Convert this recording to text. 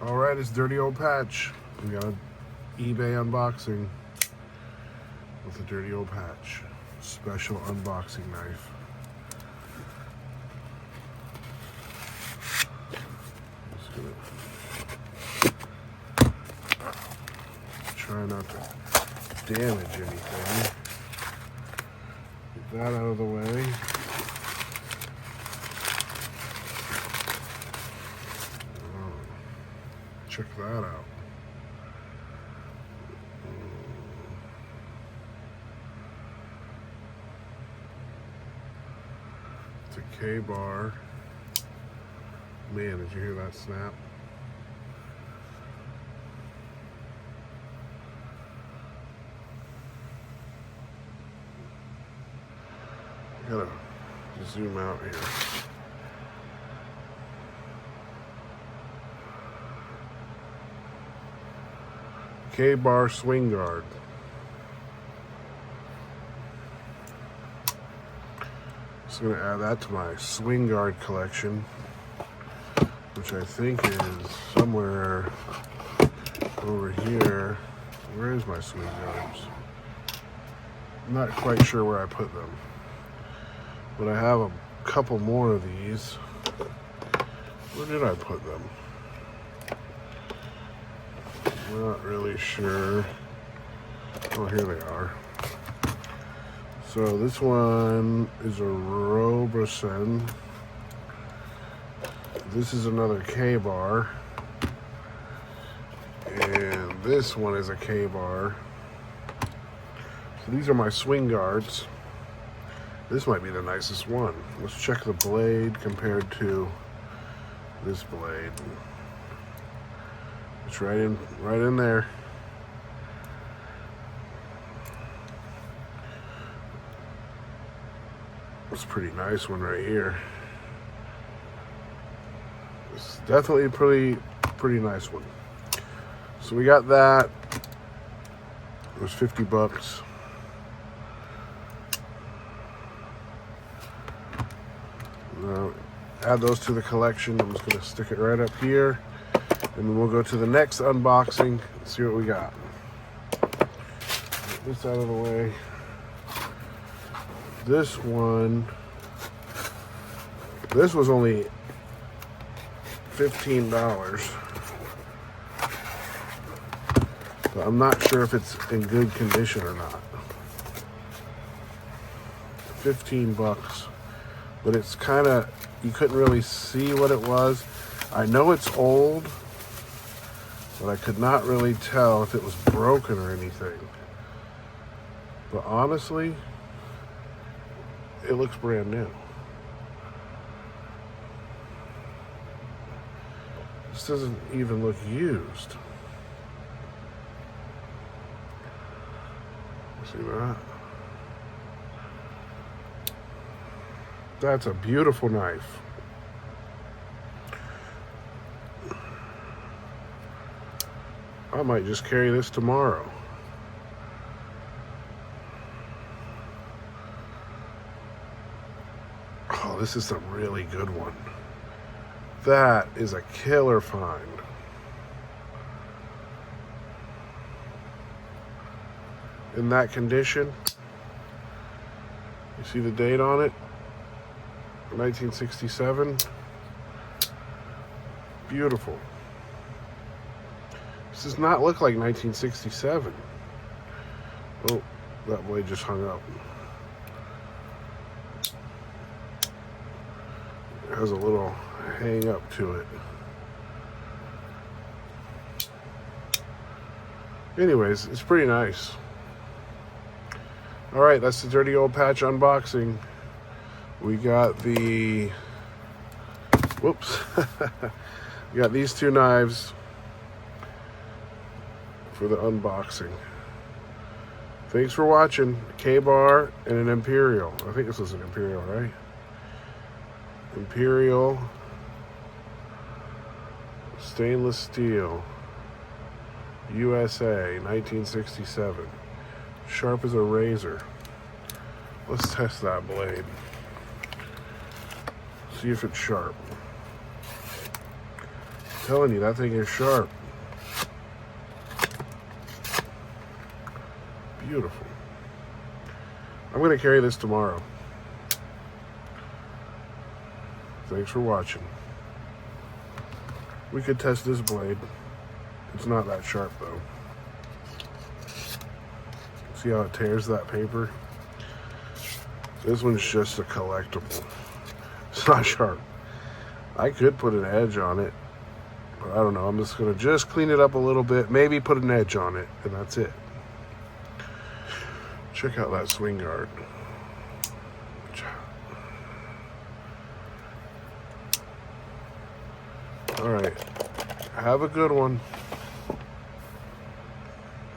Alright, it's Dirty Old Patch. We got an eBay unboxing with a Dirty Old Patch. Special unboxing knife. Just gonna try not to damage anything. Get that out of the way. Check that out. It's a Kabar. Man, did you hear that snap? Gotta zoom out here. Kabar swing guard. Just gonna add that to my swing guard collection, which I think is somewhere over here. Where is my swing guards? I'm not quite sure where I put them, but I have a couple more of these. Where did I put them? Not really sure. Oh, here they are. So this one is a Roberson. This is another Kabar. And this one is a Kabar. So these are my swing guards. This might be the nicest one. Let's check the blade compared to this blade. It's right in there. It's a pretty nice one right here. It's definitely a pretty nice one. So we got that. It was 50 bucks. Now, add those to the collection. I'm just gonna stick it right up here. And then we'll go to the next unboxing and see what we got. Get this out of the way. This one, this was only $15. But I'm not sure if it's in good condition or not. 15 bucks. But it's kind of, you couldn't really see what it was. I know it's old, but I could not really tell if it was broken or anything. But honestly, it looks brand new. This doesn't even look used. See that? That's a beautiful knife. I might just carry this tomorrow. Oh, this is a really good one. That is a killer find. In that condition. You see the date on it? 1967. Beautiful. This does not look like 1967. Oh, that blade just hung up. It has a little hang up to it. Anyways, it's pretty nice. All right, that's the Dirty Old Patch unboxing. We got the, whoops. We got these two knives for the unboxing. Thanks for watching. Kabar and an Imperial. I think this was an Imperial, right? Imperial stainless steel, USA, 1967. Sharp as a razor. Let's test that blade. See if it's sharp. telling you, that thing is sharp. Beautiful. I'm going to carry this tomorrow. Thanks for watching. We could test this blade. It's not that sharp though. See how it tears that paper? This one's just a collectible. It's not sharp. I could put an edge on it, but I don't know. I'm just going to just clean it up a little bit. Maybe put an edge on it, and that's it. Check out that swing guard. All right. Have a good one.